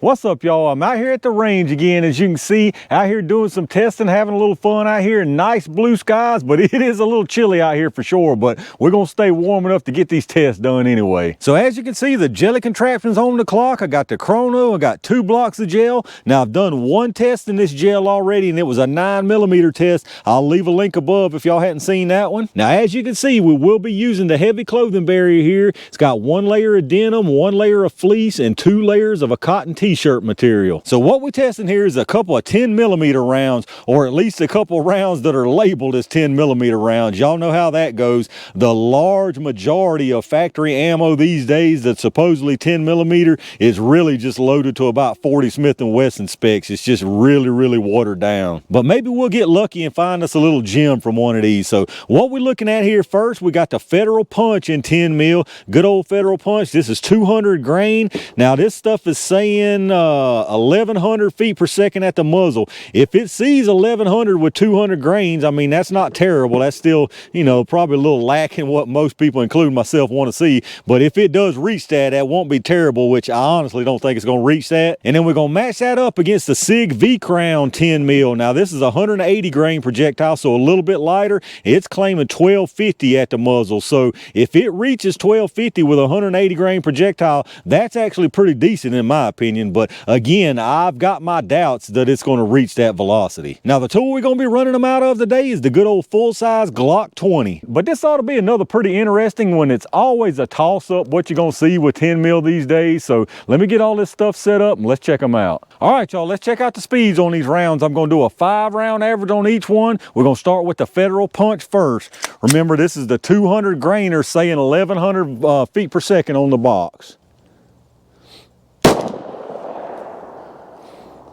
What's up, y'all? I'm out here at the range again, as you can see, out here doing some testing, having a little fun out here. Nice blue skies, but it is a little chilly out here for sure, but we're gonna stay warm enough to get these tests done anyway. So as you can see, the jelly contraption's on the clock. I got the chrono, I got 2 blocks of gel. Now I've done one test in this gel already, and it was a 9mm test. I'll leave a link above if y'all hadn't seen that one. Now as you can see, we will be using the heavy clothing barrier here. It's got 1 layer of denim, 1 layer of fleece, and 2 layers of a cotton t-shirt material. So what we're testing here is a couple of 10mm rounds, or at least a couple of rounds that are labeled as 10mm rounds. Y'all know how that goes. The large majority of factory ammo these days that's supposedly 10mm is really just loaded to about 40 Smith & Wesson specs. It's just really watered down. But maybe we'll get lucky and find us a little gem from one of these. So what we're looking at here first, we got the Federal Punch in 10 mil. Good old Federal Punch. This is 200 grain. Now this stuff is saying 1100 feet per second at the muzzle. If it sees 1100 with 200 grains, I mean, that's not terrible. That's still, you know, probably a little lacking what most people, including myself, want to see. But if it does reach that, that won't be terrible, which I honestly don't think it's going to reach that. And then we're going to match that up against the SIG V-Crown 10 mil. Now this is a 180 grain projectile, so a little bit lighter. It's claiming 1250 at the muzzle. So if it reaches 1250 with a 180 grain projectile, that's actually pretty decent in my opinion. But again, I've got my doubts that it's going to reach that velocity. Now the tool we're going to be running them out of today is the good old full-size Glock 20. But this ought to be another pretty interesting one. It's always a toss-up what you're going to see with 10 mil these days. So let me get all this stuff set up and let's check them out. All right, y'all, let's check out the speeds on these rounds. I'm going to do a 5-round average on each one. We're going to start with the Federal Punch first. Remember, this is the 200 grainer saying 1100 feet per second on the box.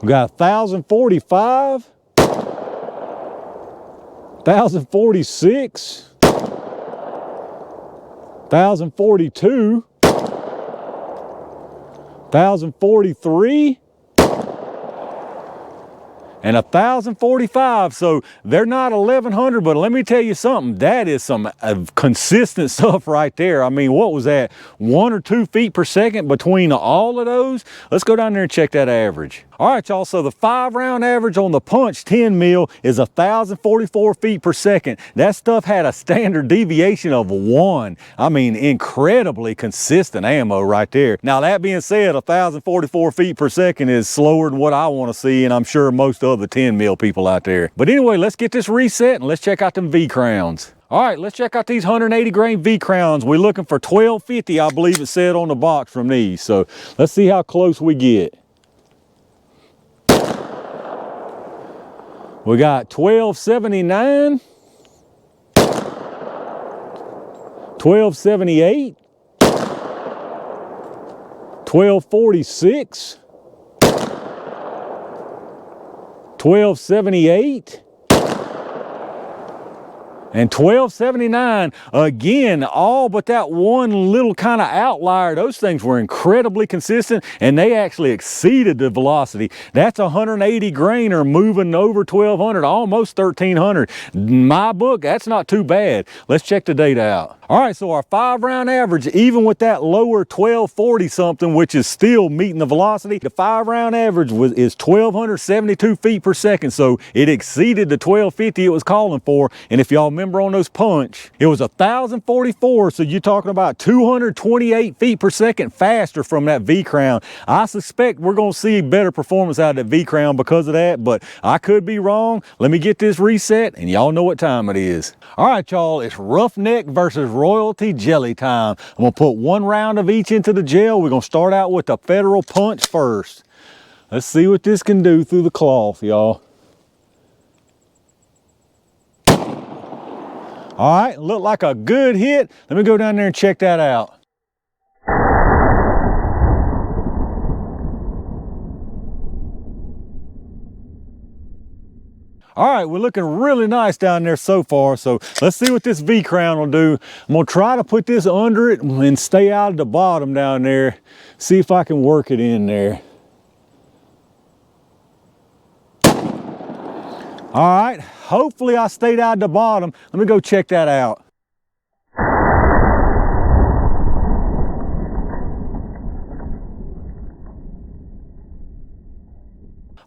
We got 1045, 1046, 1042, 1043, and 1045. So they're not 1100, but let me tell you something, that is some consistent stuff right there. I mean, what was that, 1 or 2 feet per second between all of those? Let's go down there and check that average. All right, y'all, so the 5-round average on the Punch 10 mil is 1044 feet per second. That stuff had a standard deviation of 1. I mean, incredibly consistent ammo right there. Now that being said, 1044 feet per second is slower than what I want to see, and I'm sure most other 10 mil people out there. But anyway, let's get this reset and let's check out them V-Crowns. All right, let's check out these 180 grain V-Crowns. We're looking for 1250, I believe it said on the box from these. So let's see how close we get. We got 1279, 1278, 1246, 1278, and 1279. Again, all but that one little kind of outlier. Those things were incredibly consistent, and they actually exceeded the velocity. That's 180 grainer moving over 1200, almost 1300. In my book, that's not too bad. Let's check the data out. All right, so our 5-round average, even with that lower 1240 something, which is still meeting the velocity, the 5-round average is 1272 feet per second. So it exceeded the 1250 it was calling for. And if y'all remember on those Punch, it was 1044. So you're talking about 228 feet per second faster from that V-Crown. I suspect we're going to see better performance out of that V-Crown because of that, but I could be wrong. Let me get this reset and y'all know what time it is. All right, y'all, it's Roughneck versus Royalty jelly time. I'm gonna put 1 round of each into the gel. We're gonna start out with the Federal Punch first. Let's see what this can do through the cloth, y'all. All right, look like a good hit. Let me go down there and check that out. All right, we're looking really nice down there so far. So let's see what this V-Crown will do. I'm gonna try to put this under it and stay out of the bottom down there. See if I can work it in there. All right, hopefully I stayed out of the bottom. Let me go check that out.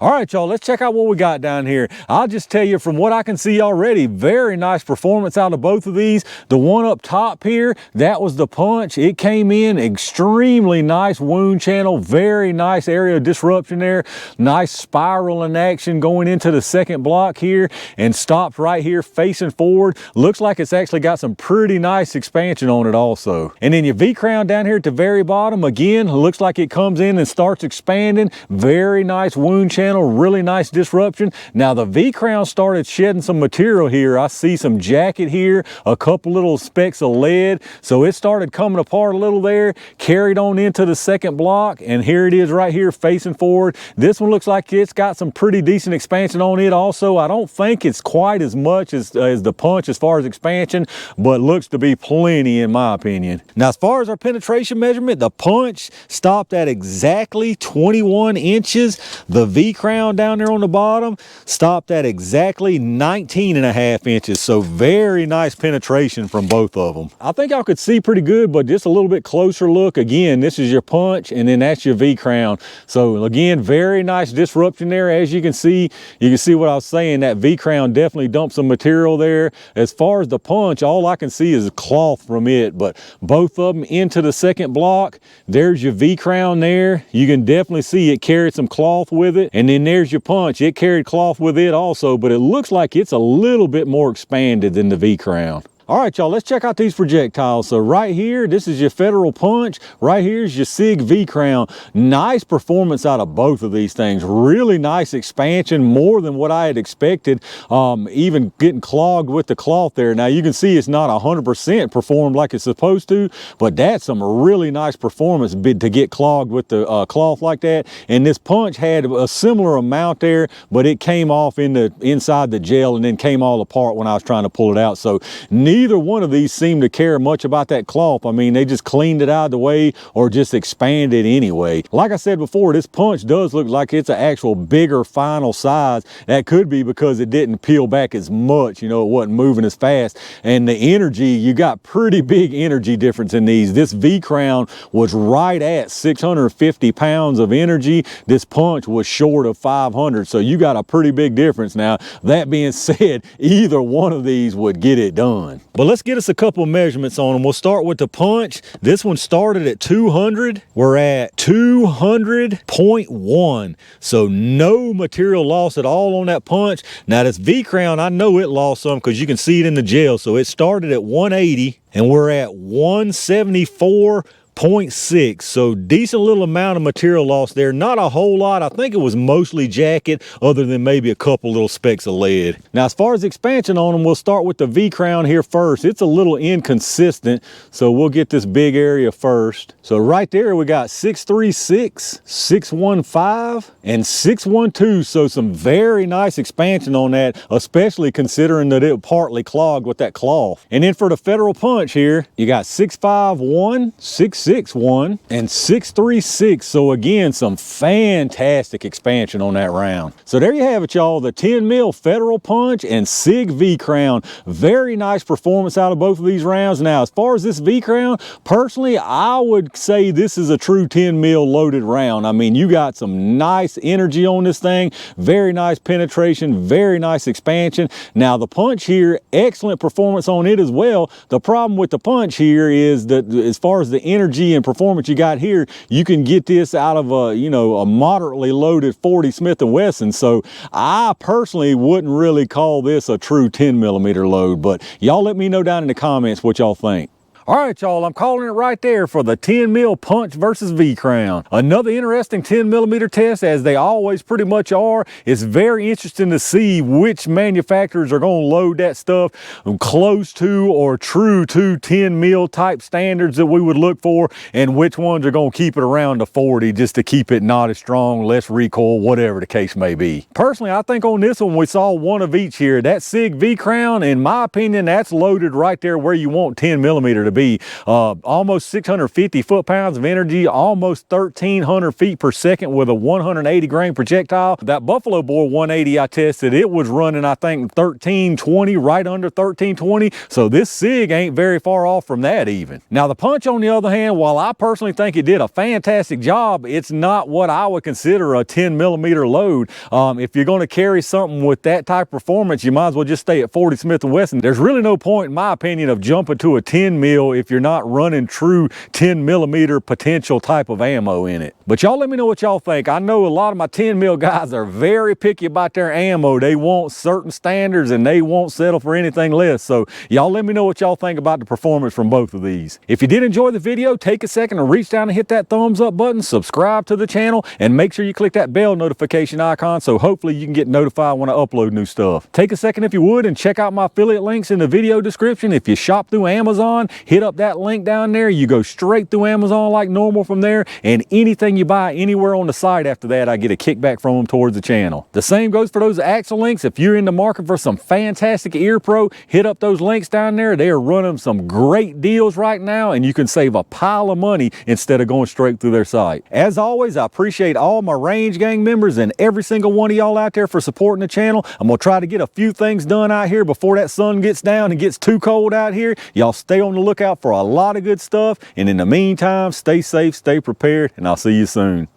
All right, y'all, let's check out what we got down here. I'll just tell you from what I can see already, very nice performance out of both of these. The one up top here, that was the punch. It came in extremely nice wound channel, very nice area of disruption there. Nice spiral in action going into the second block here and stopped right here facing forward. Looks like it's actually got some pretty nice expansion on it also. And then your V-crown down here at the very bottom, again, looks like it comes in and starts expanding. Very nice wound channel. Really nice disruption. Now the V-crown started shedding some material here. I see some jacket here, a couple little specks of lead. So it started coming apart a little there, carried on into the second block, and here it is right here facing forward. This one looks like it's got some pretty decent expansion on it also. I don't think it's quite as much as the punch as far as expansion, but looks to be plenty in my opinion. Now as far as our penetration measurement, the punch stopped at exactly 21 inches. The V-crown down there on the bottom stopped at exactly 19.5 inches. So very nice penetration from both of them. I think y'all could see pretty good, but just a little bit closer look. Again, this is your punch and then that's your V-crown. So again, very nice disruption there. As you can see what I was saying, that V-crown definitely dumped some material there. As far as the punch, all I can see is cloth from it, but both of them into the second block. There's your V-crown there. You can definitely see it carried some cloth with it. And then there's your punch. It carried cloth with it also, but it looks like it's a little bit more expanded than the V-crown. All right, y'all, let's check out these projectiles. So right here, this is your Federal punch. Right here is your SIG V-crown. Nice performance out of both of these things. Really nice expansion, more than what I had expected. Even getting clogged with the cloth there. Now you can see it's not 100% performed like it's supposed to, but that's some really nice performance to get clogged with the cloth like that. And this punch had a similar amount there, but it came off inside the gel and then came all apart when I was trying to pull it out. So neither one of these seemed to care much about that cloth. I mean, they just cleaned it out of the way or just expanded anyway. Like I said before, this punch does look like it's an actual bigger final size. That could be because it didn't peel back as much, you know, it wasn't moving as fast. And the energy, you got pretty big energy difference in these. This V-crown was right at 650 pounds of energy. This punch was short of 500. So you got a pretty big difference. Now, that being said, either one of these would get it done. But let's get us a couple of measurements on them. We'll start with the punch. This one started at 200. We're at 200.1. So no material loss at all on that punch. Now this V-crown, I know it lost some because you can see it in the gel. So it started at 180 and we're at 174.6. So decent little amount of material loss there. Not a whole lot. I think it was mostly jacket other than maybe a couple little specks of lead. Now as far as expansion on them, we'll start with the V-crown here first. It's a little inconsistent, so we'll get this big area first. So right there we got 636, 615, and 612. So some very nice expansion on that, especially considering that it partly clogged with that cloth. And then for the Federal punch here, you got 651, 661, and 636. So again, some fantastic expansion on that round. So there you have it, y'all. The 10 mil Federal punch and SIG V-crown. Very nice performance out of both of these rounds. Now, as far as this V-crown, personally, I would say this is a true 10 mil loaded round. I mean, you got some nice energy on this thing. Very nice penetration, very nice expansion. Now, the punch here, excellent performance on it as well. The problem with the punch here is that as far as the energy and performance you got here, you can get this out of a, you know, a moderately loaded 40 Smith & Wesson. So I personally wouldn't really call this a true 10 millimeter load, but y'all let me know down in the comments what y'all think. All right, y'all, I'm calling it right there for the 10 mil punch versus V-crown. Another interesting 10 millimeter test, as they always pretty much are. It's very interesting to see which manufacturers are going to load that stuff close to or true to 10 mil type standards that we would look for, and which ones are going to keep it around the 40 just to keep it not as strong, less recoil, whatever the case may be. Personally, I think on this one we saw one of each here. That SIG V-crown, in my opinion, that's loaded right there where you want 10 millimeter to be. be. Almost 650 foot-pounds of energy, almost 1,300 feet per second with a 180 grain projectile. That Buffalo Bore 180 I tested, it was running, I think, 1320, right under 1320. So this SIG ain't very far off from that even. Now the Punch, on the other hand, while I personally think it did a fantastic job, it's not what I would consider a 10 millimeter load. If you're going to carry something with that type of performance, you might as well just stay at 40 Smith & Wesson. There's really no point, in my opinion, of jumping to a 10 mil if you're not running true 10 millimeter potential type of ammo in it. But y'all let me know what y'all think. I know a lot of my 10 mil guys are very picky about their ammo. They want certain standards and they won't settle for anything less. So y'all let me know what y'all think about the performance from both of these. If you did enjoy the video, take a second and reach down and hit that thumbs up button, subscribe to the channel, and make sure you click that bell notification icon so hopefully you can get notified when I upload new stuff. Take a second if you would and check out my affiliate links in the video description. If you shop through Amazon, hit up that link down there. You go straight through Amazon like normal from there, and anything you buy anywhere on the site after that, I get a kickback from them towards the channel. The same goes for those Axle links. If you're in the market for some fantastic ear pro, hit up those links down there. They are running some great deals right now, and you can save a pile of money instead of going straight through their site. As always, I appreciate all my Range Gang members and every single one of y'all out there for supporting the channel. I'm gonna try to get a few things done out here before that sun gets down and gets too cold out here. Y'all stay on the lookout for a lot of good stuff, and in the meantime, stay safe, stay prepared, and I'll see you soon.